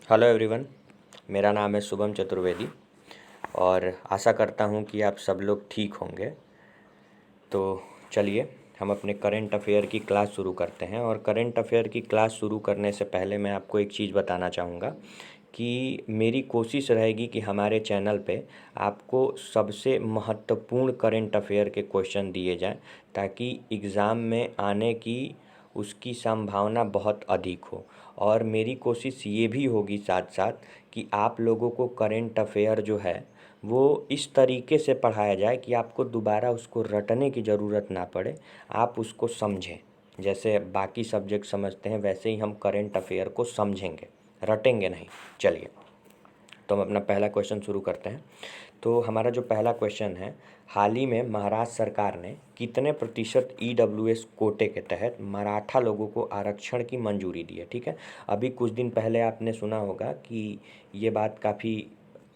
Hello everyone. मेरा नाम है शुभम चतुर्वेदी और आशा करता हूँ कि आप सब लोग ठीक होंगे। तो चलिए हम अपने करंट अफेयर की क्लास शुरू करते हैं। और करंट अफेयर की क्लास शुरू करने से पहले मैं आपको एक चीज़ बताना चाहूँगा कि मेरी कोशिश रहेगी कि हमारे चैनल पे आपको सबसे महत्वपूर्ण करंट अफेयर के क्वेश्चन दिए जाएं, ताकि एग्ज़ाम में आने की उसकी संभावना बहुत अधिक हो। और मेरी कोशिश ये भी होगी साथ साथ कि आप लोगों को करंट अफेयर जो है वो इस तरीके से पढ़ाया जाए कि आपको दोबारा उसको रटने की ज़रूरत ना पड़े, आप उसको समझें। जैसे बाकी सब्जेक्ट समझते हैं वैसे ही हम करंट अफेयर को समझेंगे, रटेंगे नहीं। चलिए तो हम अपना पहला क्वेश्चन शुरू करते हैं। तो हमारा जो पहला क्वेश्चन है, हाल ही में महाराष्ट्र सरकार ने कितने प्रतिशत ईडब्ल्यूएस कोटे के तहत मराठा लोगों को आरक्षण की मंजूरी दी है। ठीक है, अभी कुछ दिन पहले आपने सुना होगा कि ये बात काफ़ी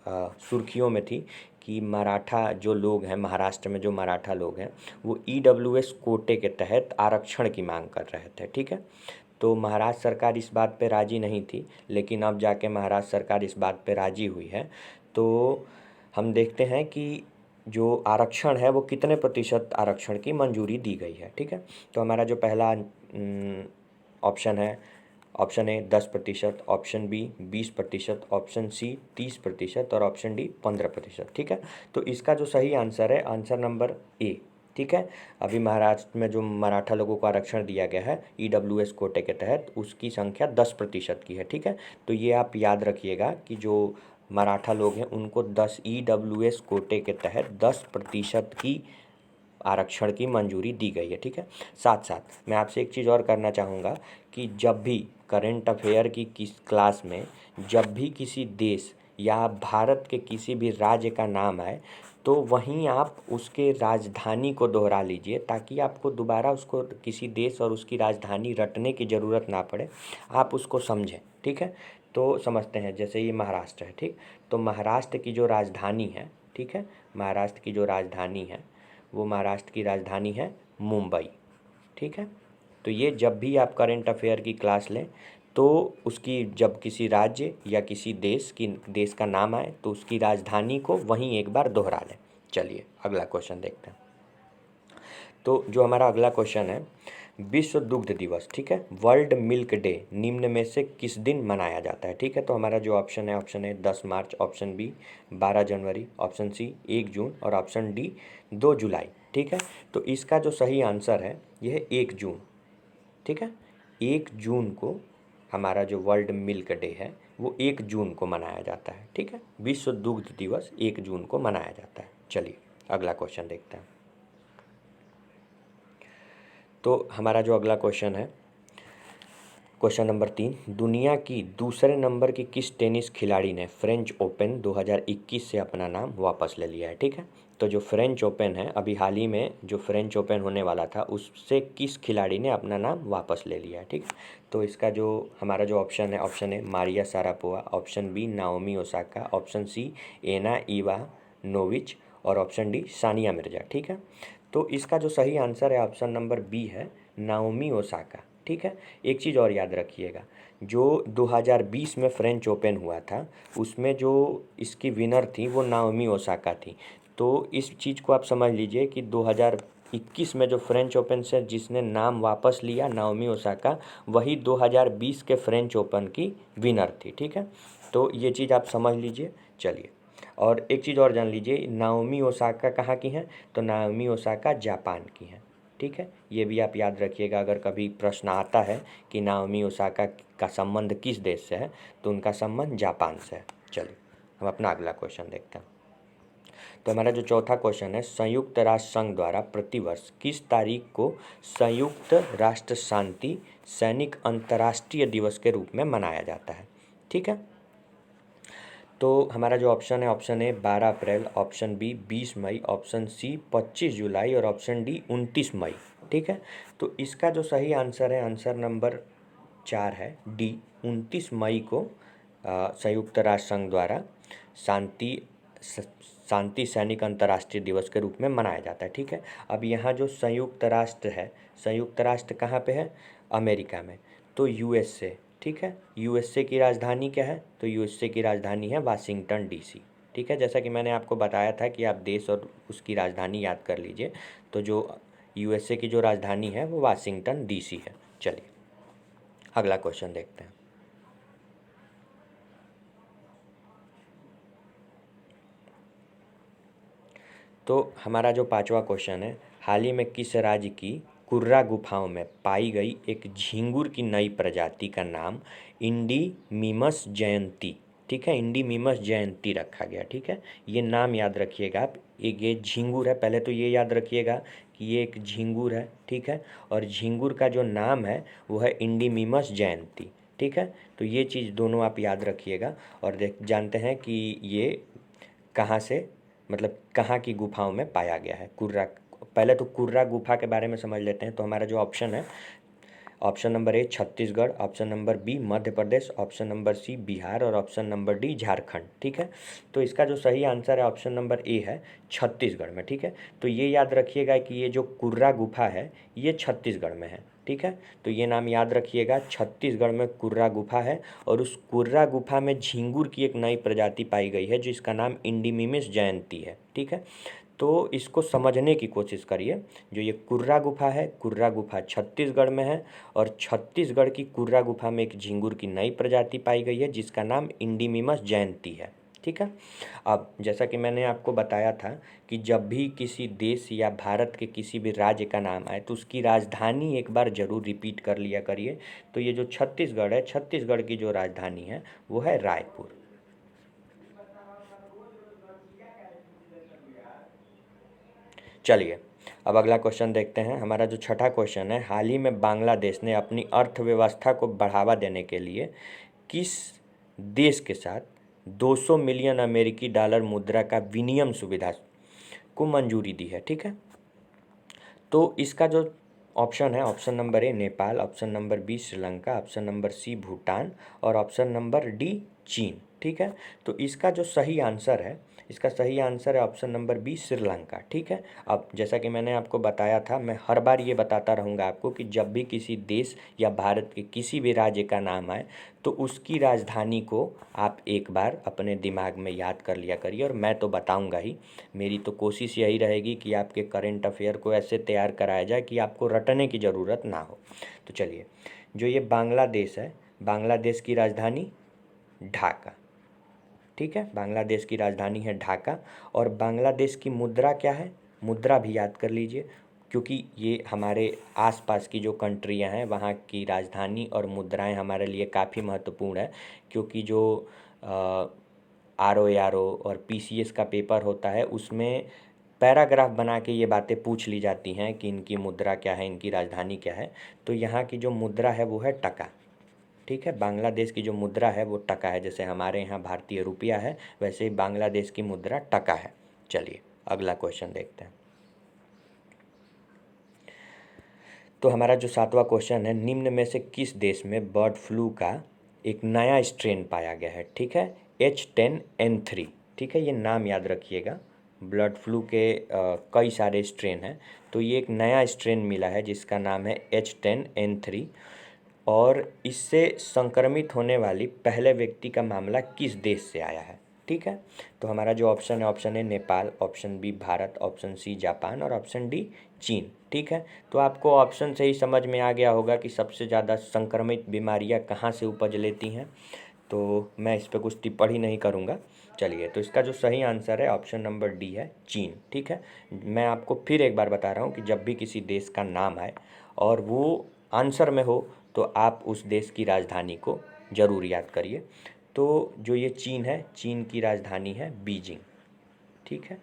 सुर्खियों में थी कि मराठा जो लोग हैं, महाराष्ट्र में जो मराठा लोग हैं वो ईडब्ल्यूएस कोटे के तहत आरक्षण की मांग कर रहे थे। ठीक है, तो महाराष्ट्र सरकार इस बात पे राज़ी नहीं थी, लेकिन अब जाके महाराष्ट्र सरकार इस बात पे राज़ी हुई है। तो हम देखते हैं कि जो आरक्षण है वो कितने प्रतिशत आरक्षण की मंजूरी दी गई है। ठीक है, तो हमारा जो पहला ऑप्शन है, option A 10%, option B 20%, option C 30% और ऑप्शन डी 15%। ठीक है, तो इसका जो सही आंसर है आंसर नंबर ए। ठीक है, अभी महाराष्ट्र में जो मराठा लोगों को आरक्षण दिया गया है ईडब्ल्यूएस कोटे के तहत, उसकी संख्या 10% की है। ठीक है, तो ये आप याद रखिएगा कि जो मराठा लोग हैं उनको 10 ईडब्ल्यूएस कोटे के तहत 10% की आरक्षण की मंजूरी दी गई है। ठीक है, साथ साथ मैं आपसे एक चीज़ और करना चाहूँगा कि जब भी करंट अफेयर की किस क्लास में जब भी किसी देश या भारत के किसी भी राज्य का नाम आए तो वहीं आप उसके राजधानी को दोहरा लीजिए, ताकि आपको दोबारा उसको किसी देश और उसकी राजधानी रटने की ज़रूरत ना पड़े, आप उसको समझें। ठीक है, तो समझते हैं। जैसे ये महाराष्ट्र है, ठीक, तो महाराष्ट्र की जो राजधानी है, ठीक है, महाराष्ट्र की जो राजधानी है वो महाराष्ट्र की राजधानी है मुंबई। ठीक है, तो ये जब भी आप करंट अफेयर की क्लास लें तो उसकी जब किसी राज्य या किसी देश का नाम आए तो उसकी राजधानी को वहीं एक बार दोहरा लें। चलिए अगला क्वेश्चन देखते हैं। तो जो हमारा अगला क्वेश्चन है, विश्व दुग्ध दिवस, ठीक है, वर्ल्ड मिल्क डे निम्न में से किस दिन मनाया जाता है। ठीक है, तो हमारा जो ऑप्शन है, option A 10 March, option B 12 जनवरी, ऑप्शन सी 1 जून और ऑप्शन डी 2 जुलाई। ठीक है, तो इसका जो सही आंसर है यह है 1 जून। ठीक है, 1 जून को हमारा जो वर्ल्ड मिल्क डे है वो 1 जून को मनाया जाता है। ठीक है, विश्व दुग्ध दिवस 1 जून को मनाया जाता है। चलिए अगला क्वेश्चन देखते हैं। तो हमारा जो अगला क्वेश्चन है, क्वेश्चन नंबर 3, दुनिया की दूसरे नंबर की किस टेनिस खिलाड़ी ने फ्रेंच ओपन 2021 से अपना नाम वापस ले लिया है। ठीक है, तो जो फ्रेंच ओपन है, अभी हाल ही में जो फ्रेंच ओपन होने वाला था उससे किस खिलाड़ी ने अपना नाम वापस ले लिया है। ठीक, तो इसका जो हमारा जो ऑप्शन है, option A Maria Sharapova, option B Naomi Osaka, option C Ana Ivanovic और ऑप्शन डी सानिया मिर्जा। ठीक है, तो इसका जो सही आंसर है ऑप्शन नंबर बी है नाओमी ओसाका। ठीक है, एक चीज़ और याद रखिएगा, जो 2020 में फ्रेंच ओपन हुआ था उसमें जो इसकी विनर थी वो नाओमी ओसाका थी। तो इस चीज़ को आप समझ लीजिए कि 2021 में जो फ्रेंच ओपन से जिसने नाम वापस लिया नाओमी ओसाका, वही 2020 के फ्रेंच ओपन की विनर थी। ठीक है, तो ये चीज़ आप समझ लीजिए। चलिए, और एक चीज़ और जान लीजिए, नाओमी ओसाका कहाँ की हैं, तो नाओमी ओसाका जापान की हैं। ठीक है, ये भी आप याद रखिएगा, अगर कभी प्रश्न आता है कि नाओमी ओसाका का संबंध किस देश से है तो उनका संबंध जापान से है। चलिए हम अपना अगला क्वेश्चन देखते हैं। तो हमारा जो चौथा क्वेश्चन है, संयुक्त राष्ट्र संघ द्वारा प्रतिवर्ष किस तारीख को संयुक्त राष्ट्र शांति सैनिक अंतर्राष्ट्रीय दिवस के रूप में मनाया जाता है। ठीक है, तो हमारा जो ऑप्शन है, option A 12 April, option B 20 मई, ऑप्शन सी 25 जुलाई और ऑप्शन डी 29 मई। ठीक है, तो इसका जो सही आंसर है आंसर नंबर 4 है डी, 29 मई को संयुक्त राष्ट्र संघ द्वारा शांति शांति सैनिक अंतर्राष्ट्रीय दिवस के रूप में मनाया जाता है। ठीक है, अब यहाँ जो संयुक्त राष्ट्र है, संयुक्त राष्ट्र कहाँ पे है, अमेरिका में, तो यूएसए ठीक है। यूएसए की राजधानी क्या है? तो यूएसए की राजधानी है वाशिंगटन डीसी। ठीक है, जैसा कि मैंने आपको बताया था कि आप देश और उसकी राजधानी याद कर लीजिए। तो जो यूएसए की जो राजधानी है वो वाशिंगटन डीसी है। चलिए अगला क्वेश्चन देखते हैं। तो हमारा जो पांचवा क्वेश्चन है, हाल ही में किस राज्य की कुर्रा गुफाओं में पाई गई एक झींगुर की नई प्रजाति का नाम इंडीमिमस जयंती, ठीक है, इंडीमिमस जयंती रखा गया। ठीक है, ये नाम याद रखिएगा आप। एक ये झींगुर है, पहले तो ये याद रखिएगा कि ये एक झींगुर है। ठीक है, और झींगुर का जो नाम है वो है इंडीमिमस जयंती। ठीक है, तो ये चीज़ दोनों आप याद रखिएगा। और देख जानते हैं कि ये कहाँ से, मतलब कहाँ की गुफाओं में पाया गया है कुर्रा। पहले तो कुर्रा गुफा के बारे में समझ लेते हैं। तो हमारा जो ऑप्शन है, option number A Chhattisgarh, option number B Madhya Pradesh, option number C Bihar और ऑप्शन नंबर डी झारखंड। ठीक है, तो इसका जो सही आंसर है ऑप्शन नंबर ए है छत्तीसगढ़ में। ठीक है, तो ये याद रखिएगा कि ये जो कुर्रा गुफा है ये छत्तीसगढ़ में है। ठीक है, तो ये नाम याद रखिएगा, छत्तीसगढ़ में कुर्रा गुफा है और उस कुर्रा गुफा में झींगुर की एक नई प्रजाति पाई गई है जिसका नाम इंडीमिमिस जयंती है। ठीक है, तो इसको समझने की कोशिश करिए। जो ये कुर्रा गुफा है, कुर्रा गुफा छत्तीसगढ़ में है और छत्तीसगढ़ की कुर्रा गुफा में एक झींगुर की नई प्रजाति पाई गई है जिसका नाम इंडीमिमस जयंती है। ठीक है, अब जैसा कि मैंने आपको बताया था कि जब भी किसी देश या भारत के किसी भी राज्य का नाम आए तो उसकी राजधानी एक बार ज़रूर रिपीट कर लिया करिए। तो ये जो छत्तीसगढ़ है, छत्तीसगढ़ की जो राजधानी है वो है रायपुर। चलिए अब अगला क्वेश्चन देखते हैं। हमारा जो छठा क्वेश्चन है, हाल ही में बांग्लादेश ने अपनी अर्थव्यवस्था को बढ़ावा देने के लिए किस देश के साथ 200 मिलियन अमेरिकी डॉलर मुद्रा का विनिमय सुविधा को मंजूरी दी है? ठीक है, तो इसका जो ऑप्शन है, option number A Nepal, option number B Sri Lanka, option number C Bhutan और ऑप्शन नंबर डी चीन। ठीक है, तो इसका जो सही आंसर है, इसका सही आंसर है ऑप्शन नंबर बी श्रीलंका। ठीक है, अब जैसा कि मैंने आपको बताया था, मैं हर बार ये बताता रहूँगा आपको कि जब भी किसी देश या भारत के किसी भी राज्य का नाम आए तो उसकी राजधानी को आप एक बार अपने दिमाग में याद कर लिया करिए। और मैं तो बताऊँगा ही, मेरी तो कोशिश यही रहेगी कि आपके करंट अफेयर को ऐसे तैयार कराया जाए कि आपको रटने की ज़रूरत ना हो। तो चलिए, जो ये बांग्लादेश है, बांग्लादेश की राजधानी ढाका। ठीक है, बांग्लादेश की राजधानी है ढाका। और बांग्लादेश की मुद्रा क्या है? मुद्रा भी याद कर लीजिए, क्योंकि ये हमारे आसपास की जो कंट्रियां हैं वहाँ की राजधानी और मुद्राएं हमारे लिए काफ़ी महत्वपूर्ण है। क्योंकि जो RO और PCS का पेपर होता है उसमें पैराग्राफ बना के ये बातें पूछ ली जाती हैं कि इनकी मुद्रा क्या है, इनकी राजधानी क्या है। तो यहाँ की जो मुद्रा है वो है टका। ठीक है, बांग्लादेश की जो मुद्रा है वो टका है। जैसे हमारे यहाँ भारतीय रुपया है, वैसे ही बांग्लादेश की मुद्रा टका है। चलिए अगला क्वेश्चन देखते हैं। तो हमारा जो सातवां क्वेश्चन है, निम्न में से किस देश में बर्ड फ्लू का एक नया स्ट्रेन पाया गया है? ठीक है, H10N3। ठीक है, ये नाम याद रखिएगा। बर्ड फ्लू के कई सारे स्ट्रेन हैं, तो ये एक नया स्ट्रेन मिला है जिसका नाम है H10N3। और इससे संक्रमित होने वाली पहले व्यक्ति का मामला किस देश से आया है? ठीक है, तो हमारा जो ऑप्शन है, option A Nepal, option B Bharat, option C Japan और ऑप्शन डी चीन। ठीक है, तो आपको ऑप्शन से ही समझ में आ गया होगा कि सबसे ज़्यादा संक्रमित बीमारियां कहाँ से उपज लेती हैं। तो मैं इस पर कुछ टिप्पणी नहीं करूँगा। चलिए, तो इसका जो सही आंसर है ऑप्शन नंबर डी है चीन। ठीक है, मैं आपको फिर एक बार बता रहा हूँ कि जब भी किसी देश का नाम आए और वो आंसर में हो तो आप उस देश की राजधानी को ज़रूर याद करिए। तो जो ये चीन है, चीन की राजधानी है बीजिंग। ठीक है,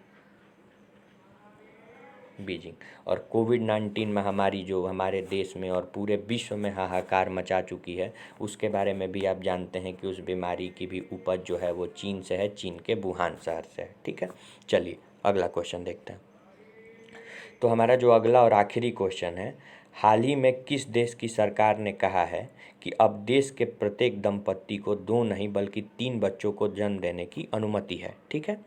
बीजिंग। और कोविड-19 महामारी जो हमारे देश में और पूरे विश्व में हाहाकार मचा चुकी है, उसके बारे में भी आप जानते हैं कि उस बीमारी की भी उपज जो है वो चीन से है, चीन के वुहान शहर से है। ठीक है, चलिए अगला क्वेश्चन देखते हैं। तो हमारा जो अगला और आखिरी क्वेश्चन है, हाल ही में किस देश की सरकार ने कहा है कि अब देश के प्रत्येक दंपत्ति को 2 नहीं बल्कि 3 बच्चों को जन्म देने की अनुमति है? ठीक है,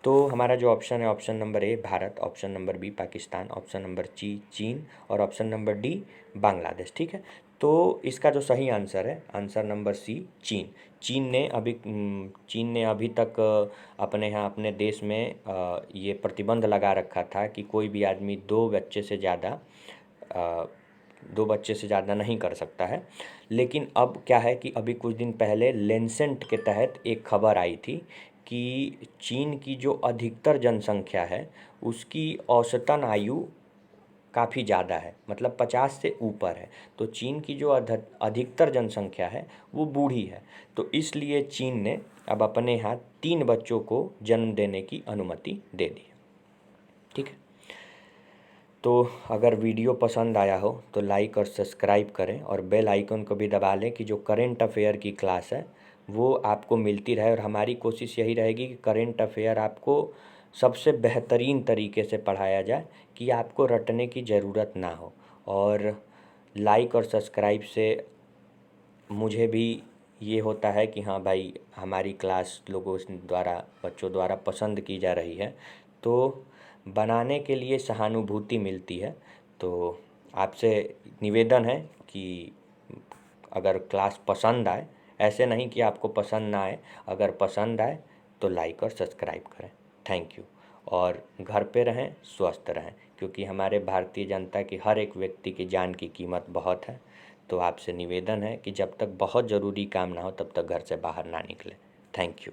तो हमारा जो ऑप्शन है, option number A Bharat, option number B Pakistan, option number C चीन और ऑप्शन नंबर डी बांग्लादेश। ठीक है, तो इसका जो सही आंसर है, आंसर नंबर सी, चीन। चीन ने अभी तक अपने यहाँ अपने देश में ये प्रतिबंध लगा रखा था कि कोई भी आदमी दो बच्चे से ज़्यादा नहीं कर सकता है। लेकिन अब क्या है कि अभी कुछ दिन पहले लेंसेंट के तहत एक खबर आई थी कि चीन की जो अधिकतर जनसंख्या है उसकी औसतन आयु काफ़ी ज़्यादा है, मतलब 50 से ऊपर है। तो चीन की जो अधिकतर जनसंख्या है वो बूढ़ी है। तो इसलिए चीन ने अब अपने यहाँ 3 बच्चों को जन्म देने की अनुमति दे दी है। ठीक है, तो अगर वीडियो पसंद आया हो तो लाइक और सब्सक्राइब करें और बेल आइकन को भी दबा लें कि जो करंट अफेयर की क्लास है वो आपको मिलती रहे। और हमारी कोशिश यही रहेगी कि करंट अफेयर आपको सबसे बेहतरीन तरीके से पढ़ाया जाए कि आपको रटने की ज़रूरत ना हो। और लाइक और सब्सक्राइब से मुझे भी ये होता है कि हाँ भाई, हमारी क्लास बच्चों द्वारा पसंद की जा रही है, तो बनाने के लिए सहानुभूति मिलती है। तो आपसे निवेदन है कि अगर क्लास पसंद आए, ऐसे नहीं कि आपको पसंद ना आए, अगर पसंद आए तो लाइक और सब्सक्राइब करें। Thank you. और घर पे रहें, स्वस्थ रहें, क्योंकि हमारे भारतीय जनता की हर एक व्यक्ति की जान की कीमत बहुत है। तो आपसे निवेदन है कि जब तक बहुत ज़रूरी काम ना हो तब तक घर से बाहर ना निकलें। Thank you.